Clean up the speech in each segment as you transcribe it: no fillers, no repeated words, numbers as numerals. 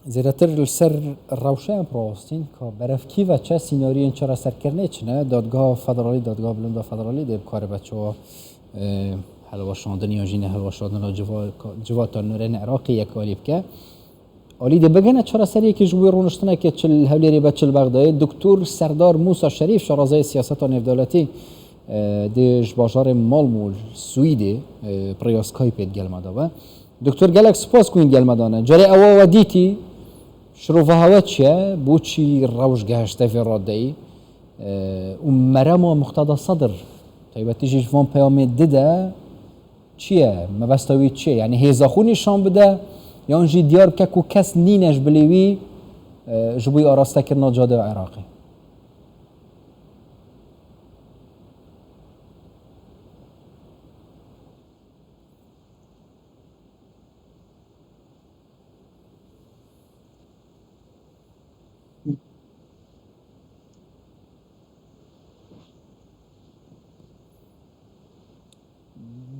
زیراتر السر الروشان پروستین که برفکی و چه سیناریون چرا سرکرنه چنه دادگاه فدرالی دادگاه بلند فدرالی دب کار بچه ها هلواشاندنی یا جین هلواشاندن جوات نورین عراقی یک عالیب که عالی ده بگنه چرا سری که جوی رونشتنه که چل هولیری بچل بغداد دکتر سردار موسی شریف شرازه سیاست و نفدالتی دیش بازار مالمول سویدی پریاس کایپید گلماده و دکتر گلک سپاس کوین گلمادانه جاری اوا و دیتی شروع هوا چیه بوچی روش گشته فی رادی و مرام مقتضى صدر طيب تيجي فون پیام دده چیه مبستوی چیه یعنی هزاخونی شام بده یا اونجی دیار که کو کس نینش بلیوی جبوی آراسته کرنا جاده عراقی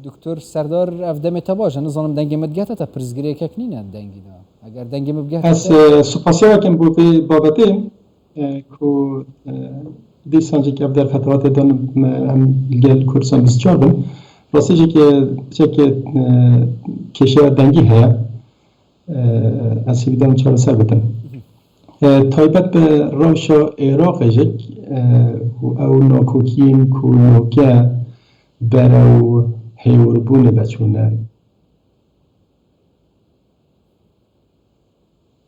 دکتر سردار افدم تباش نظام دنگی مدگهت تا پرزگری که کنین دنگی دا اگر دنگی مدگهت از سپاسیا کن بودی بابتیم کو دیسانجی که در فترات دان هم گل کورسان بسیارم راستش که چه کشه دنگی هست از سیدم چهار سر بدم تایبت به روش عراق جک او ناکوکین کو نوکه برو هیوربونه بچونه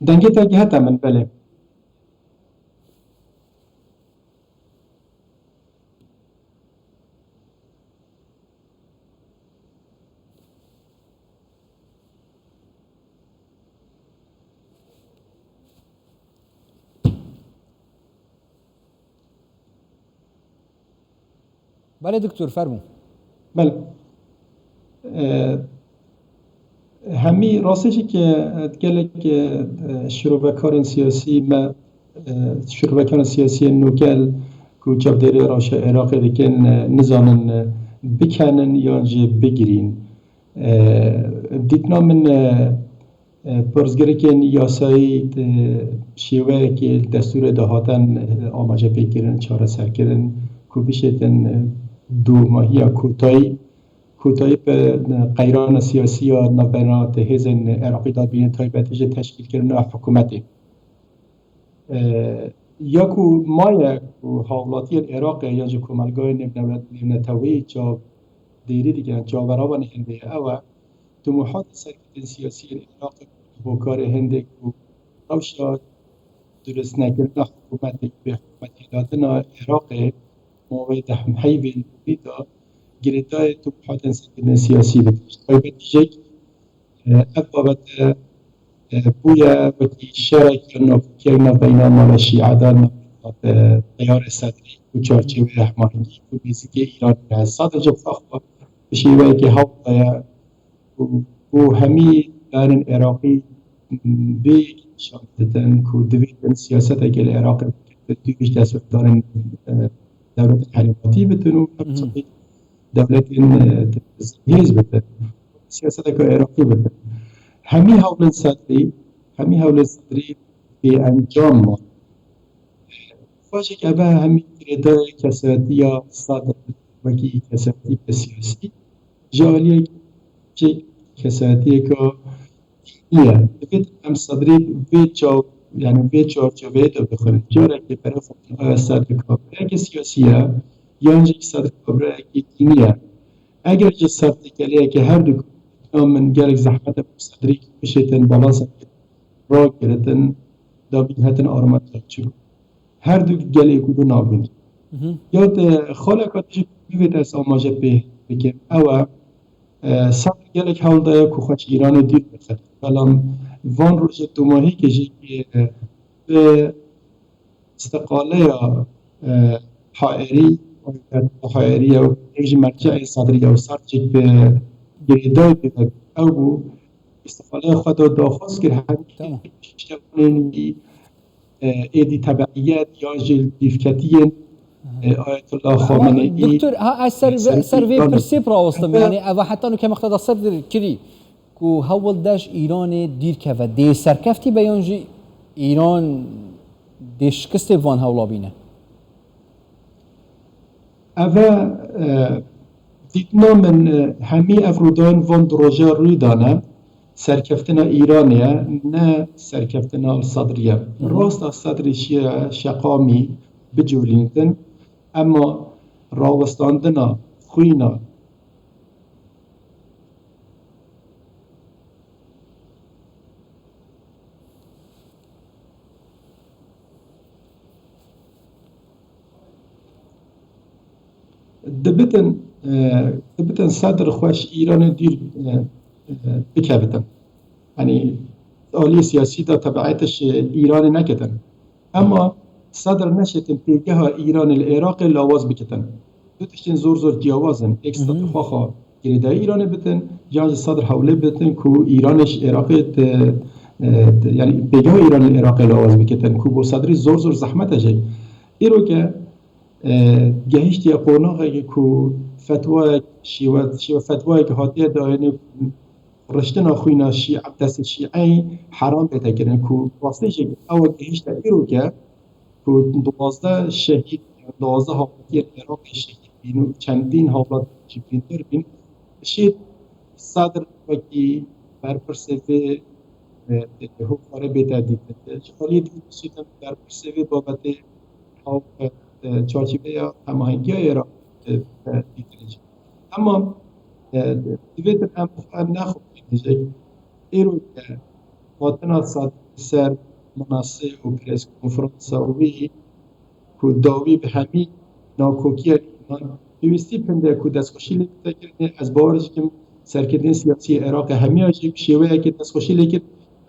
دنگی تاگی حتی من بله بله دکتر فرمو بله همی راستشی که گلک شروع سیاسی ما شروع سیاسی نوکل کو چابداری راش عراق دیکن نزانن بکنن یا جه بگیرین دیتنا من پرزگری که یاسایی شیوه که دستور دهاتن آماجه بگیرن چاره سر کردن کو بشیدن دو ماهی یا کوتاهی به قیران سیاسی یا نبرات حزن عراقی داد بین تایبتیج تشکیل کردن حکومتی یا کو مایه کو حوالاتی عراق یا جو کمالگاه نبنتوی جا دیری دیگه جاورا و نهنده او طموحات سرکت سیاسی عراق با کار هنده کو روشا درست نکردن حکومتی به حکومتی دادن عراق موید حیوی بیدا گریدای طموحات سرکت سیاسی بداشت تایبتیج افابت بویا وکی شرک نفکرنا بین مال شیعه تیار صدری و چارچوب رحمانگی و بیزگی ایران هست صادر جفاق به شیوهی که حوضای و همی دارن عراقی به شان دادن که دویدن سیاست اگر عراق دویش دست دارن دولت حریماتی بتنو دولت تزهیز بتن سیاست اگر عراقی بتن همی حول صدری به انجام ما فاشه که به همی گردای کساتی یا صادر وکی کساتی سیاسی جالیه که کساتی که ایه بید هم صدری به چارچوبه دو بخونه جاره که برای فقط صدر کابره که سیاسیه یا انجا که صدر کابره که دینیه اگر جا صدر کلیه که هر دو من گرگ زحمت صدری که بشیتن بالانس را گردن دابین هتن آرامت چو هر دو گلی کدو نابین یاد خالقاتش بیوید از آماجه بگیم او صدر گلک حول دایا که خوش ایران دیر بخد بلام وان روز دو ماهی که جی به استقاله یا حائری و ایج مرجع صدری و سر جی به گریدای بید او استقاله خود داخواست کرد همیشه ایدی تبعیت یا جلدیفکتی آیت الله خامنه ای دکتر ها سروی پرسیب راوستم یعنی او حتی انو که مقتضى صدر کری کو هول داش ایران دیر که و دی سرکفتی بیانجی ایران دی شکست وان هولا بینه اوه دیدنا من همی افرودان وان دروژه روی دانه سرکفتنا ایرانیه نه سرکفتنا صدریه راست صدری شقامی بجولینتن اما راوستاندنا خوینا دبتن صدر خوش ایران دیر بکبتن یعنی آلی سیاسی دا تبعیتش ایران نکتن اما صدر نشتن پیگه ها ایران العراق لاواز بکتن دو تشتین زور جیاوازن ایک صدر خواه گریده ایران بتن یا صدر حوله بتن کو ایرانش عراق یعنی پیگه ها ایران العراق لاواز بکتن کو بو صدری زور زحمت جای ایرو که گهشتی قوناغی که فتوای شیوه فتوای که هاتیه داینه رشتنا خوینا شیعه دست شیعه حرام پیدا کردن که واسطه شکل او گهشت ایرو که 12 حالتی عراق شهید بین و چندین حالات جبرینتر بین شید صدر وکی برپرسوه حکاره بیده دیده جالی دیده شیدم برپرسوه بابت چارچوبه هماهنگی ایران دیده اما دویدن هم نخوب دیده ایرو که واتنا صدر سر مناسه و پریس کنفرانس اوی که داوی به همین ناکوکی ایران پیوستی پنده که دستخوشی لیتا کرده از باورش که سرکردن سیاسی عراق همی آجیب شیوه که دستخوشی لیکن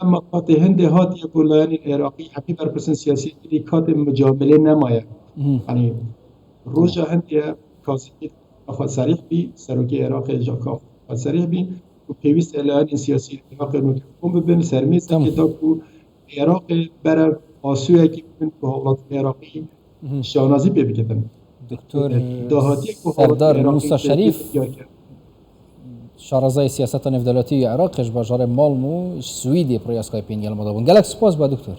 اما کات هنده هات یا بولایان عراقی همی برپرسن سیاسی که کات مجامله نمایه یعنی روژا هنده کازی خواهد سریح بی سروکی عراق جاکا خواهد سریح بی و پیوست اعلان سیاسی عراق نوکم ببین سرمیزه که دا که عراق برای آسویه که ببین که حالات عراقی شاهنازی بکتن دکتر سردار موسی شریف شارزای سیاست نفدلاتی عراقش باجار مالمو سویدی پروی اسکایپین گلم دابون گلک سپاس با دکتر